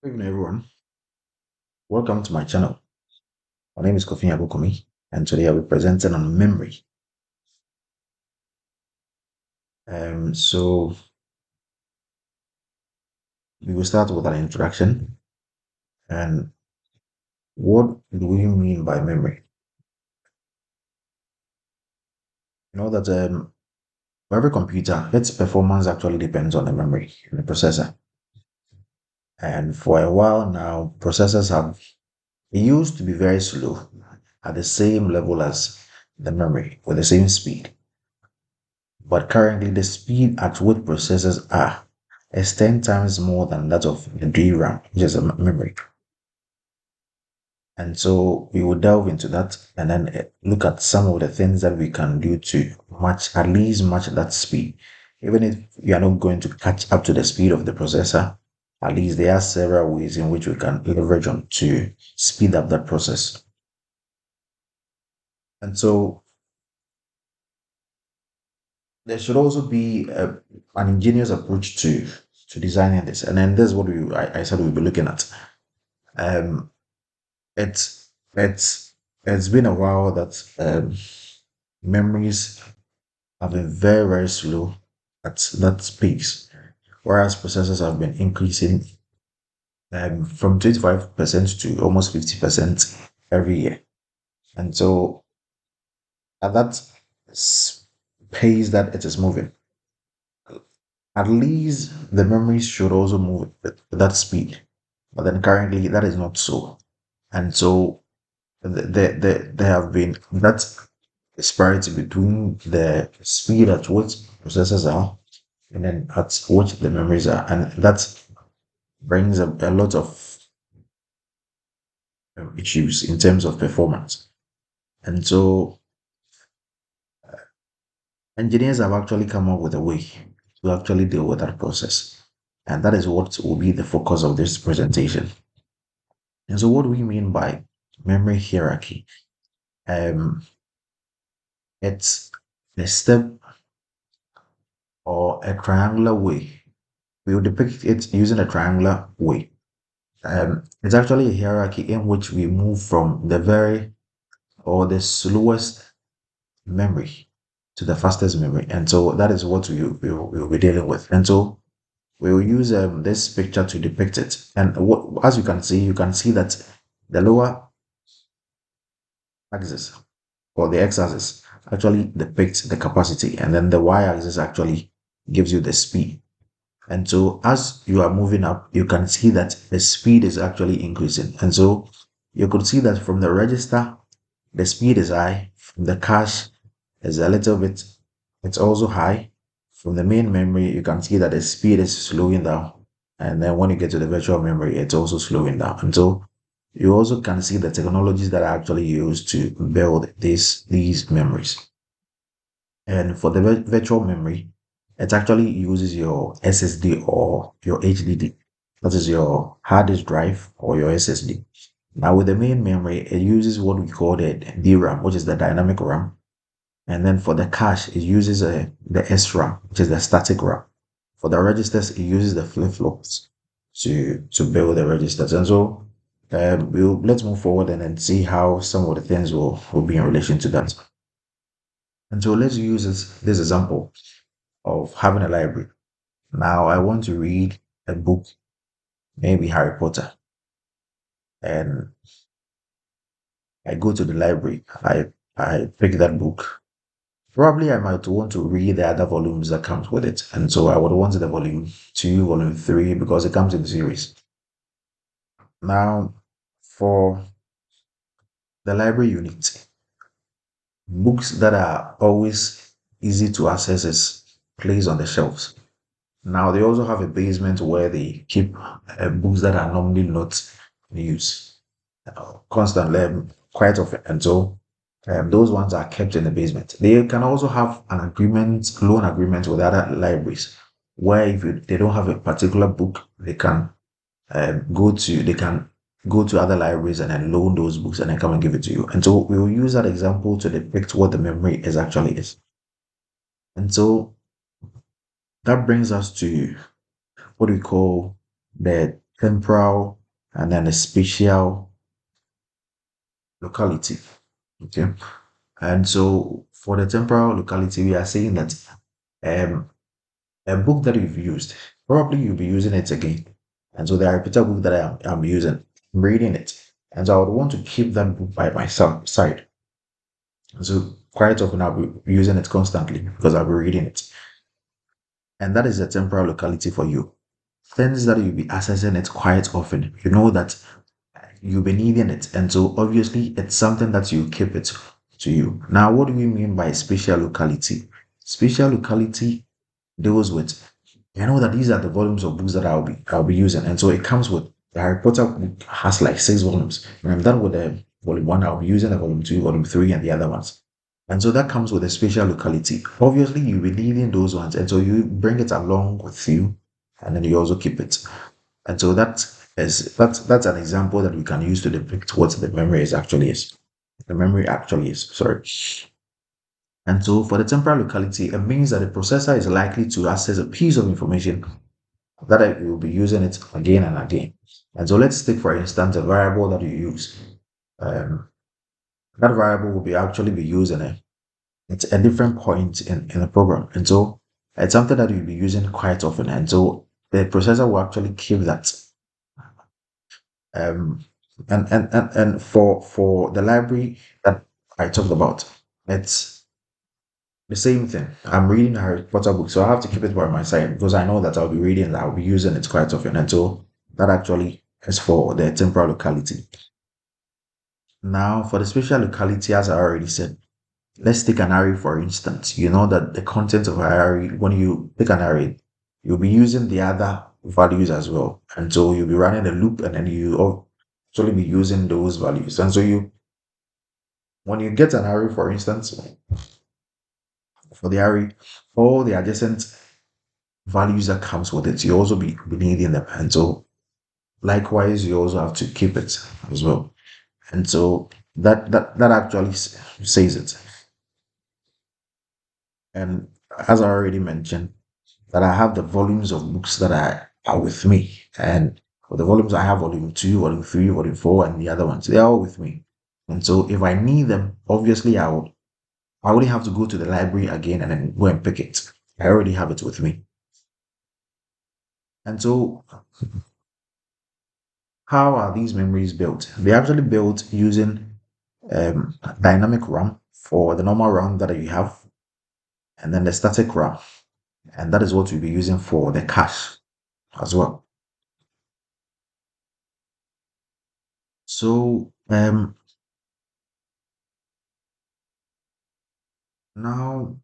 Good evening, everyone. Welcome to my channel. My name is Kofi Abukomi, and today I'll be presenting on memory. So we will start with an introduction. And what do we mean by memory? You know that for every computer, its performance actually depends on the memory and the processor. And for a while now, processors have they used to be very slow at the same level as the memory with the same speed. But currently, the speed at which processors are is 10 times more than that of the DRAM, which is a memory. And so we will delve into that and then look at some of the things that we can do to at least match that speed. Even if we are not going to catch up to the speed of the processor, at least there are several ways in which we can leverage on to speed up that process. And so there should also be an ingenious approach to designing this. And then this is what I said we'll be looking at. Um, it's it's it's been a while that memories have been very slow at that pace, whereas processors have been increasing from 25% to almost 50% every year. And so at that s- pace that it is moving, at least the memories should also move at that speed. But then currently that is not so. And so there have been that disparity between the speed at which processors are and then at which the memories are. And that brings a lot of issues in terms of performance. And so engineers have actually come up with a way to actually deal with that process. And that is what will be the focus of this presentation. And so what do we mean by memory hierarchy? Um, it's a step or a triangular way. We will depict it using a triangular way. It's actually a hierarchy in which we move from the very or the slowest memory to the fastest memory. And so that is what we will be dealing with. And so we will use this picture to depict it. And as you can see that the lower axis or the x-axis actually depicts the capacity, and then the y-axis actually gives you the speed. And so as you are moving up, you can see that the speed is actually increasing. And so you could see that from the register, the speed is high. From the cache is a little bit, it's also high. From the main memory, you can see that the speed is slowing down. And then when you get to the virtual memory, it's also slowing down. And so you also can see the technologies that are actually used to build these memories. And for the virtual memory, it actually uses your SSD or your HDD. That is your hard disk drive or your SSD. Now, with the main memory, it uses what we call the DRAM, which is the dynamic RAM. And then for the cache, it uses the SRAM, which is the static RAM. For the registers, it uses the flip-flops to build the registers. And so let's move forward and then see how some of the things will be in relation to that. And so let's use this example of having a library. Now I want to read a book, maybe Harry Potter, and I go to the library. I pick that book. Probably I might want to read the other volumes that comes with it. And so I would want the volume 2, volume 3, because it comes in series. Now for the library unit, books that are always easy to access is placed on the shelves. Now they also have a basement where they keep books that are normally not in use constantly, quite often, and so those ones are kept in the basement. They can also have an agreement, loan agreement with other libraries, where if they don't have a particular book, they can go to other libraries and then loan those books and then come and give it to you. And so we will use that example to depict what the memory is actually is. And so that brings us to what we call the temporal, and then the spatial locality. Okay. And so for the temporal locality, we are saying that um, a book that you've used, probably you'll be using it again. And so the repeated book that I'm using, I'm reading it. And so I would want to keep that book by my side. And so quite often I'll be using it constantly because I'll be reading it. And that is the temporal locality for you. Things that you'll be accessing it quite often. You know that you'll be needing it. And so obviously it's something that you keep it to you. Now, what do we mean by spatial locality? Spatial locality deals with, I know that these are the volumes of books that I'll be using. And so it comes with the Harry Potter book has like 6 volumes. When I'm done with the volume one, I'll be using the volume two, volume three, and the other ones. And so that comes with a spatial locality. Obviously, you'll be needing those ones. And so you bring it along with you and then you also keep it. And so that's an example that we can use to depict what the memory is actually is. The memory actually is. Sorry. And so for the temporal locality, it means that the processor is likely to access a piece of information that it will be using it again and again. And so let's take, for instance, a variable that you use. Um, that variable will be actually be used in it's a different point in the program. And so it's something that you'll be using quite often. And so the processor will actually keep that. Um, and for the library that I talked about, it's the same thing. I'm reading a Harry Potter book, so I have to keep it by my side because I know that I'll be reading and I'll be using it quite often. And so that actually is for the temporal locality. Now, for the spatial locality, as I already said, let's take an array for instance. You know that the content of an array, when you pick an array, you'll be using the other values as well. And so you'll be running a loop and then you actually be using those values. And so when you get an array, for instance, for the array, all the adjacent values that comes with it, you also be needing them. And so likewise, you also have to keep it as well. And so that actually says it. And as I already mentioned, that I have the volumes of books that are with me. And for the volumes, I have volume two, volume three, volume four, and the other ones. They're all with me. And so if I need them, obviously I only have to go to the library again and then go and pick it. I already have it with me. And so how are these memories built? They're actually built using dynamic RAM for the normal RAM that you have, and then the static RAM. And that is what we'll be using for the cache as well. So now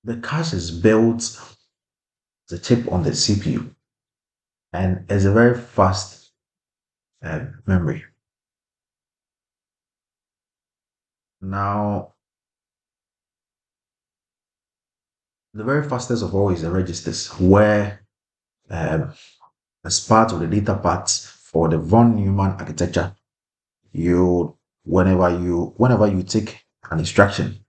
the cache is built the chip on the CPU and it's a very fast memory. Now, the very fastest of all is the registers, where um, as part of the data parts for the von Neumann architecture, you whenever you take an instruction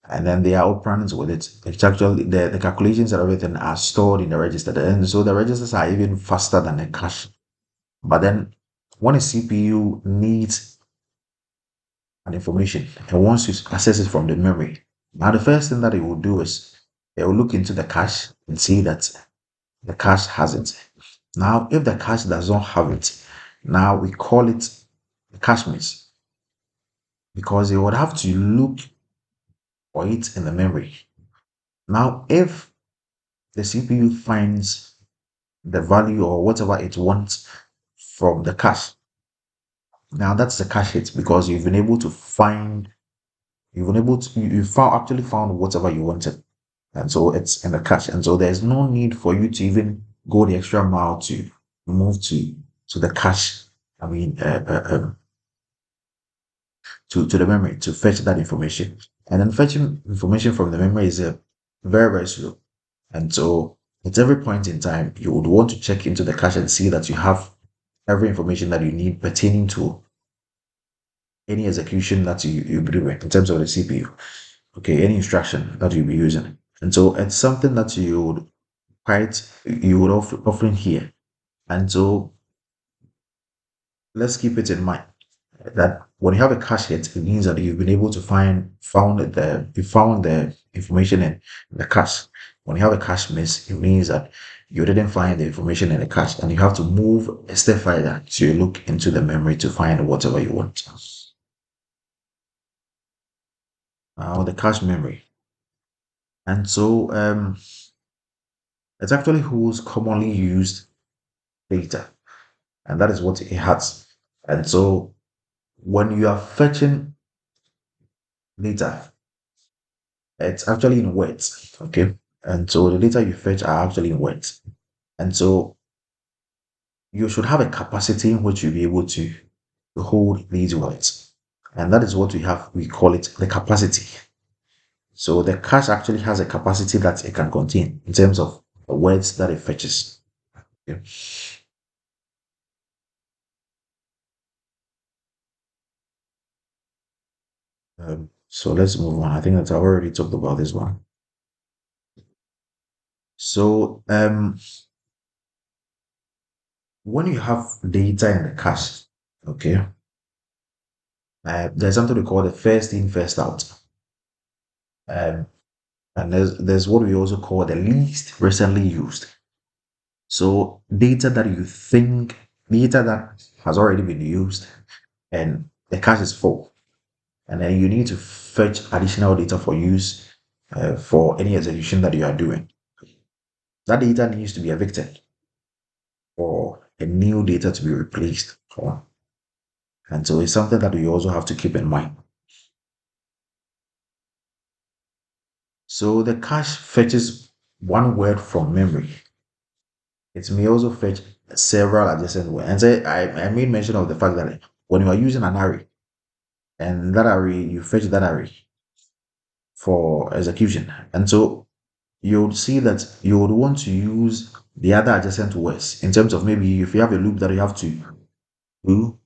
and then there are operands with it, it's actually the calculations and everything are stored in the register. And so the registers are even faster than the cache. But then when a CPU needs an information and wants to access it from the memory, now the first thing that it will do is it will look into the cache and see that the cache has it. Now, if the cache does not have it, now we call it the cache miss because it would have to look for it in the memory. Now, if the CPU finds the value or whatever it wants from the cache, now that's the cache hit because you've been able to you found actually found whatever you wanted, and so it's in the cache, and so there's no need for you to even go the extra mile to move to the cache. I mean, to the memory to fetch that information, and then fetching information from the memory is very slow, and so at every point in time you would want to check into the cache and see that you have every information that you need pertaining to any execution that you'll be doing in terms of the CPU. Okay, any instruction that you'll be using. And so it's something that you would quite you would often hear. And so let's keep it in mind that when you have a cache hit, it means that you've been able to found the information in the cache. When you have a cache miss, it means that you didn't find the information in the cache, and you have to move a step further to look into the memory to find whatever you want. Now the cache memory, and so it actually holds commonly used data, and that is what it has. And so when you are fetching data, it's actually in words, okay? And so the data you fetch are actually in words. And so you should have a capacity in which you'll be able to hold these words. And that is what we have, we call it the capacity. So the cache actually has a capacity that it can contain in terms of the words that it fetches. Okay. So let's move on. I think that I already talked about this one. So when you have data in the cache, okay, there's something we call the first in, first out. Um, and there's what we also call the least recently used. So data that has already been used and the cache is full, and then you need to fetch additional data for use for any execution that you are doing. That data needs to be evicted for a new data to be replaced for. And so it's something that we also have to keep in mind. So the cache fetches one word from memory. It may also fetch several adjacent words. And so I made mention of the fact that when you are using an array, and that array, you fetch that array for execution. And so you would see that you would want to use the other adjacent words in terms of maybe if you have a loop that you have to do,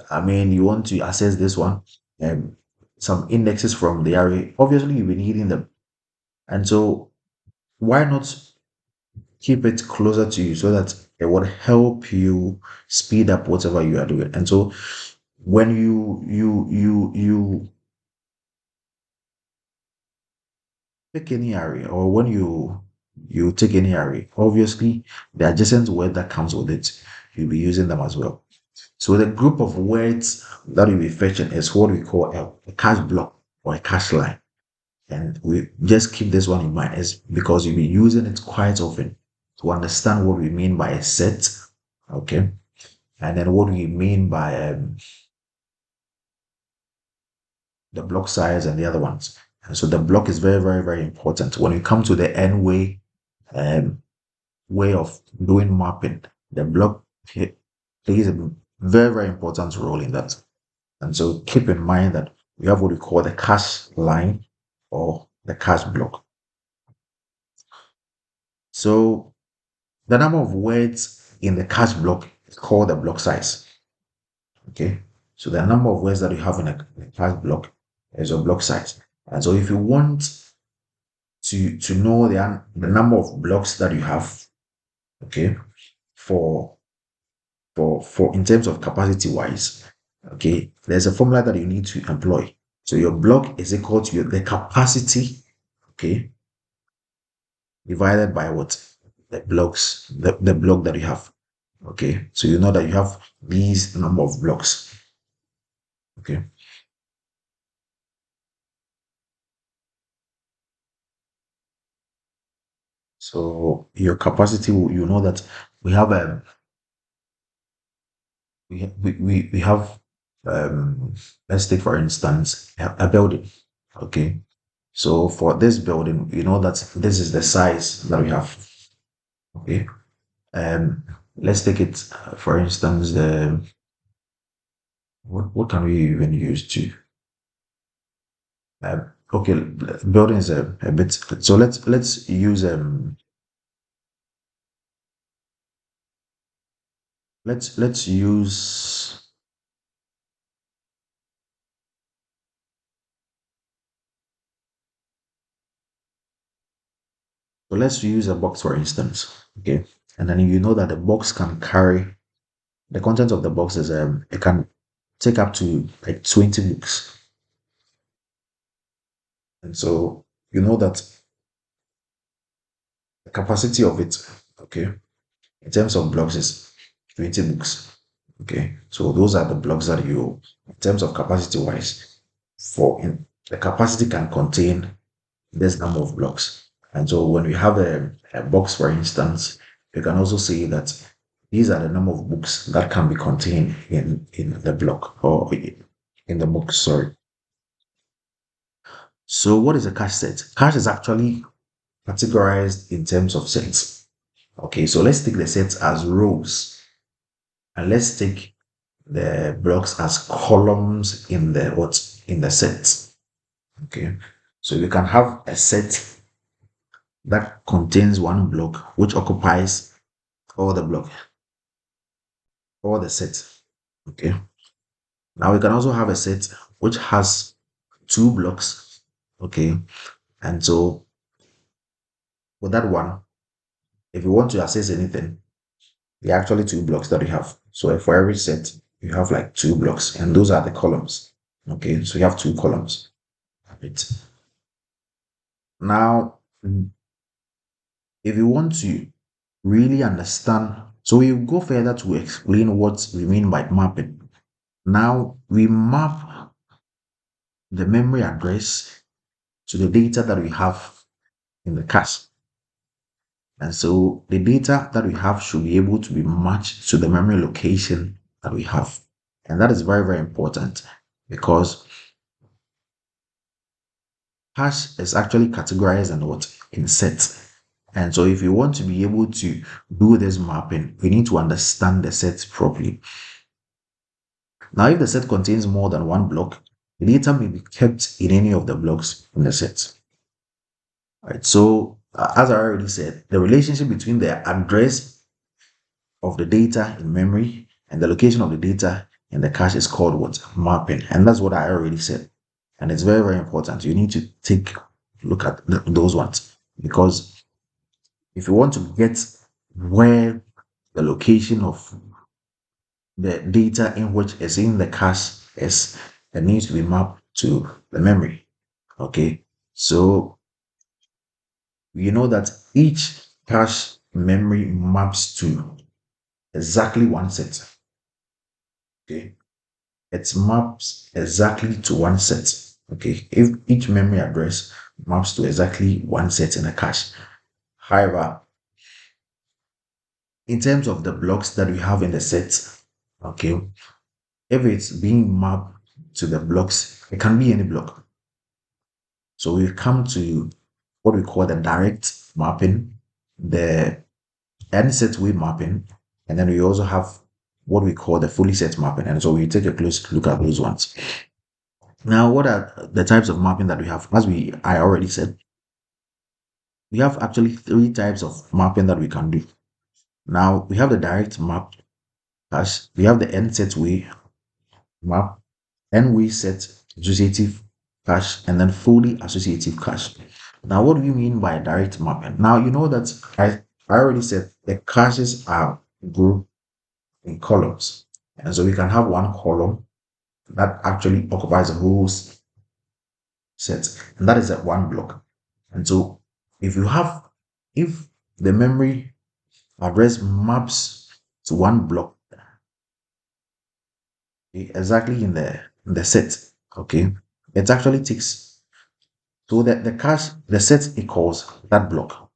I mean, you want to access this one, and some indexes from the array, obviously you'll be needing them. And so why not keep it closer to you so that it would help you speed up whatever you are doing. And so when you pick any array, or when you take any array, obviously the adjacent word that comes with it, you'll be using them as well. So the group of words that you'll be fetching is what we call a cache block or a cache line. And we just keep this one in mind is because you'll be using it quite often to understand what we mean by a set, okay, and then what we mean by the block size and the other ones. And so the block is very, very, very important. When you come to the n um, way of doing mapping, the block plays a very, very important role in that. And so keep in mind that we have what we call the cache line or the cache block. So the number of words in the cache block is called the block size. Okay. So the number of words that you have in a cache block is your block size. And so if you want to know the number of blocks that you have, okay, for for in terms of capacity wise, okay, there's a formula that you need to employ. So your block is equal to the capacity, okay, divided by what? The block that you have. Okay. So you know that you have these number of blocks. Okay. So your capacity, you know that we have we have let's take for instance a building. Okay. So for this building, you know that this is the size that we have. Okay. Let's take it for instance the what can we even use to okay, building is a bit, so let's use let's use, So let's use a box for instance. Okay. And then you know that the box can carry the content of the box is it can take up to like 20 books. And so you know that the capacity of it, okay, in terms of blocks is 20 books. Okay. So those are the blocks that you, in terms of capacity wise, the capacity can contain this number of blocks. And so when we have a box, for instance, you can also say that these are the number of books that can be contained in the block or in the book, sorry. So what is a cache set? Cache is actually categorized in terms of sets. Okay, so let's take the sets as rows and let's take the blocks as columns in the what in the sets. Okay, so we can have a set that contains one block which occupies all the block, all the sets. Okay. Now we can also have a set which has two blocks. Okay. And so with that one, if you want to access anything, there are actually two blocks that you have. So for every set, you have like two blocks, and those are the columns. Okay. So you have two columns. Right. Now, if you want to really understand, so we go further to explain what we mean by mapping. Now we map the memory address to the data that we have in the cache. And so the data that we have should be able to be matched to the memory location that we have. And that is very, very important because hash is actually categorized and what in sets. And so if you want to be able to do this mapping, we need to understand the sets properly. Now, if the set contains more than one block, the data may be kept in any of the blocks in the set. Right. So, as I already said, the relationship between the address of the data in memory and the location of the data in the cache is called what? Mapping. And that's what I already said. And it's very, very important. You need to take a look at those ones because if you want to get where the location of the data in which is in the cache is, it needs to be mapped to the memory. Okay. So you know that each cache memory maps to exactly one set. Okay. It maps exactly to one set. Okay. If each memory address maps to exactly one set in a cache. However, in terms of the blocks that we have in the set, okay, if it's being mapped to the blocks, it can be any block. So we come to what we call the direct mapping, the n set way mapping, and then we also have what we call the fully set mapping. And so we take a close look at those ones. Now, what are the types of mapping that we have? As I already said, we have actually three types of mapping that we can do. Now, we have the direct map cache, we have the n set way map, n way set associative cache, and then fully associative cache. Now, what do we mean by direct mapping? Now, you know that I already said the caches are grouped in columns. And so we can have one column that actually occupies a whole set, and that is at one block. And so if the memory address maps to one block, exactly in the set, okay, it actually takes, so that the cache, the set equals that block,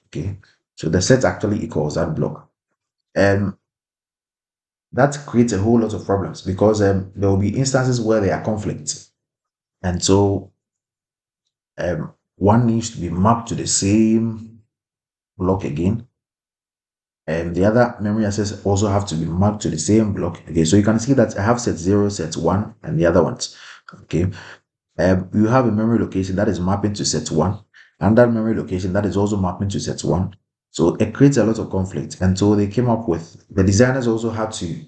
okay, so the set actually equals that block. And that creates a whole lot of problems because there will be instances where there are conflicts. And so one needs to be mapped to the same block again. And the other memory access also have to be mapped to the same block. Okay, so you can see that I have set 0, set 1, and the other ones. Okay. You have a memory location that is mapping to set 1, and that memory location that is also mapping to set 1. So it creates a lot of conflict. And so they came up with, the designers also had to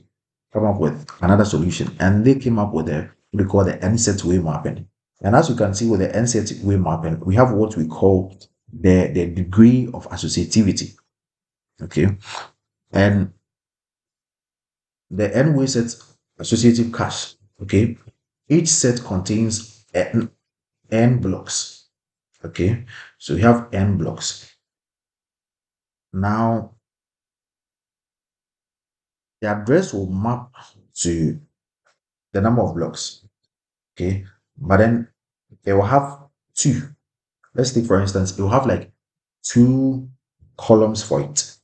come up with another solution. And they came up with what we call the n set way mapping. And as you can see with the n set way mapping, we have what we call the degree of associativity. Okay. And the n-way set associative cache. Okay. Each set contains n blocks. Okay. So we have n blocks. Now the address will map to the number of blocks. Okay. But then it will have two. Let's take for instance, it will have like two columns for it.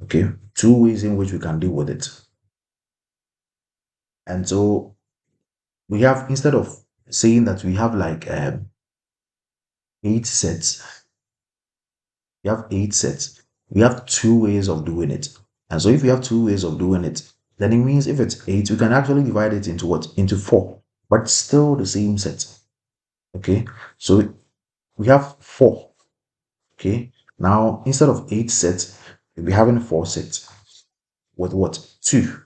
Okay. Two ways in which we can deal with it. And so we have, instead of saying that we have like 8 sets, we have 8 sets. We have two ways of doing it. And so if we have two ways of doing it, then it means if it's eight, we can actually divide it into what? Into four, but still the same set. Okay. So we have four. Okay. Now instead of 8 sets, we'll be having 4 sets with what? Two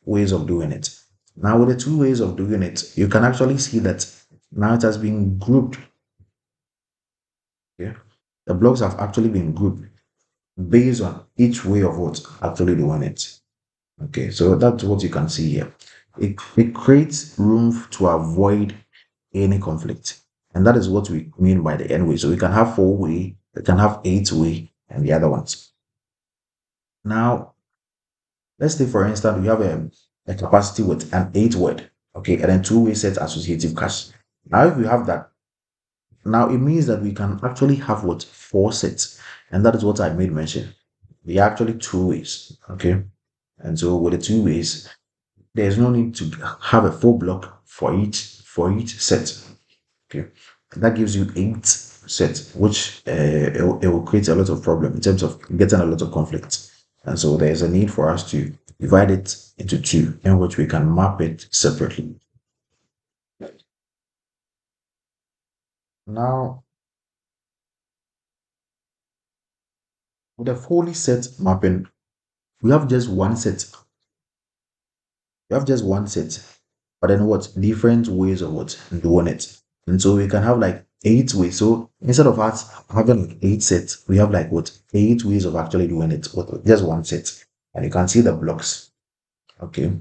ways of doing it. Now with the two ways of doing it, you can actually see that now it has been grouped. Okay. The blocks have actually been grouped based on each way of what actually doing it. Okay, so that's what you can see here. It creates room to avoid any conflict. And that is what we mean by the n-way. So we can have 4-way, we can have 8-way, and the other ones. Now, let's say for instance, we have a capacity with an 8 word, okay, and then two-way set associative cache. Now, if we have that, now it means that we can actually have what? 4 sets. And that is what I made mention. They are actually two ways, okay? And so with the two ways, there's no need to have a full block for each set. Okay, that gives you 8 sets, which it will create a lot of problem in terms of getting a lot of conflict. And so there's a need for us to divide it into two, in which we can map it separately. Now, with the fully set mapping, we have just one set. We have just one set, but then what? Different ways of what? Doing it. And so we can have like 8 ways. So instead of us having like 8 sets, we have like what? 8 ways of actually doing it with just one set. And you can see the blocks. Okay.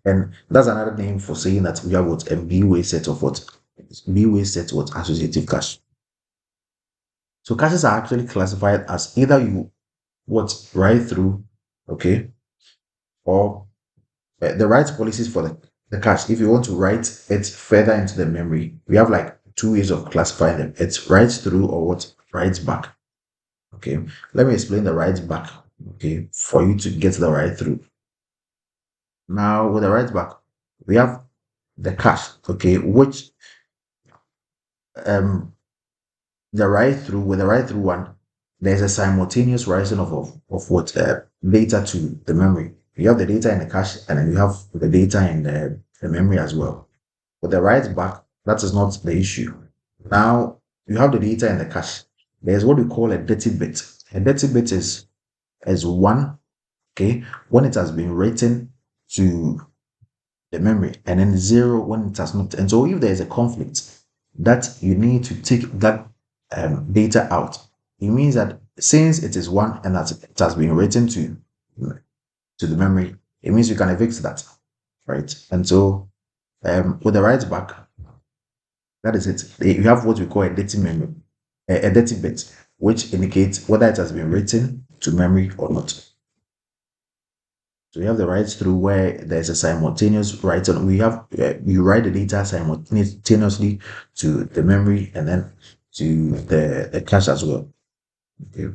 And that's another name for saying that we have what? A B-way set of what? B-way set what? Associative cache. So caches are actually classified as either you what? Write through, okay, or the write policies for the cache. If you want to write it further into the memory, we have like two ways of classifying them. It's write through or what? Write back. Okay. Let me explain the write back. Okay. For you to get the write through. Now with the write back, we have the cache. Okay. Which um the write through, with the write through one, there's a simultaneous writing of what data to the memory. You have the data in the cache and then you have the data in the memory as well. With the write back, that is not the issue. Now you have the data in the cache. There's what we call a dirty bit. A dirty bit is one, okay, when it has been written to the memory, and then zero when it has not. And so if there is a conflict that you need to take that data out, it means that since it is one and that it has been written to the memory, it means you can evict that, right? And so with the write back, that is it. You have what we call a dirty memory, a dirty bit, which indicates whether it has been written to memory or not. So we have the write through where there's a simultaneous write on. We have you write the data simultaneously to the memory and then to the cache as well. Okay.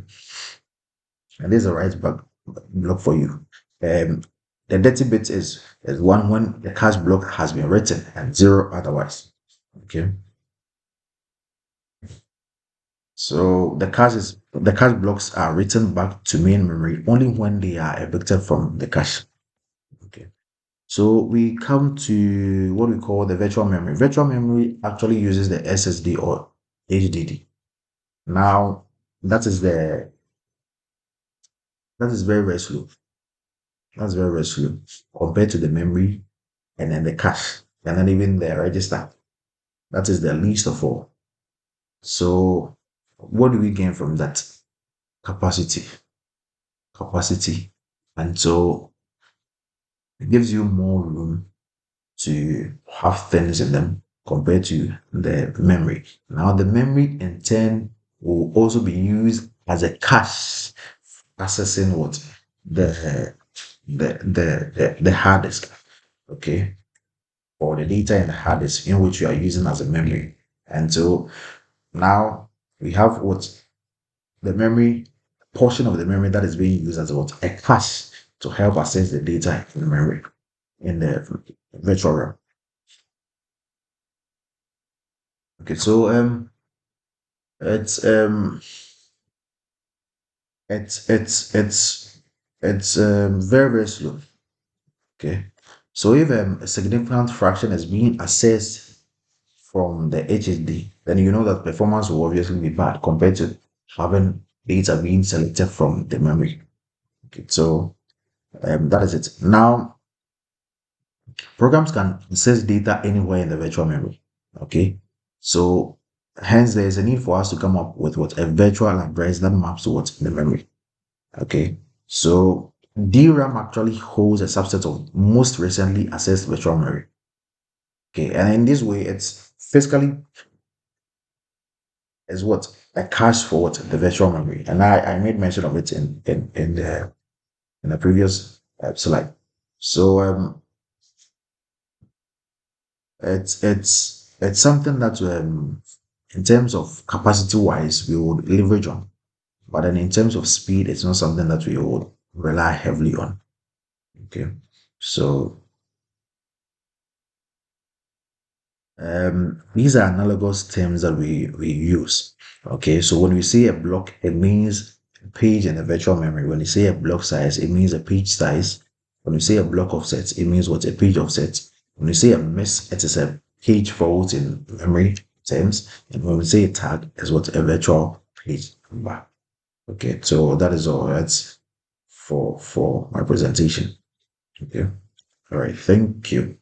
And there's a write back block for you. The dirty bit is one when the cache block has been written and zero otherwise. Okay. So the cache blocks are written back to main memory only when they are evicted from the cache. Okay. So we come to what we call the virtual memory. Virtual memory actually uses the SSD or HDD. Now that is very very slow. That's very very slow compared to the memory and then the cache and then even the register. That is the least of all. So what do we gain from that? Capacity. Capacity. And so it gives you more room to have things in them compared to the memory. Now, the memory in turn will also be used as a cache accessing what the hard disk, okay, or the data in the hard disk in which you are using as a memory. And so now we have what the memory portion of the memory that is being used as what a cache to help access the data in the memory in the virtual RAM. Okay, so it's um it's very very slow. Okay, so if a significant fraction is being accessed from the HDD, then you know that performance will obviously be bad compared to having data being selected from the memory. Okay, so that is it. Now, programs can access data anywhere in the virtual memory. Okay, so hence there is a need for us to come up with what a virtual address that maps to what's in the memory. Okay, so DRAM actually holds a subset of most recently accessed virtual memory. Okay, and in this way, it's physically is what a cache for what the virtual memory, and I made mention of it in the previous slide. So it's something that in terms of capacity wise we would leverage on, but then in terms of speed, it's not something that we would rely heavily on. Okay, so these are analogous terms that we use. Okay, so when we say a block, it means a page in a virtual memory. When you say a block size, it means a page size. When you say a block offset, it means what a page offset. When you say a miss, it is a page fault in memory terms. And when we say a tag, it's what a virtual page number. Okay, so that is all. That's for my presentation. Okay, all right. Thank you.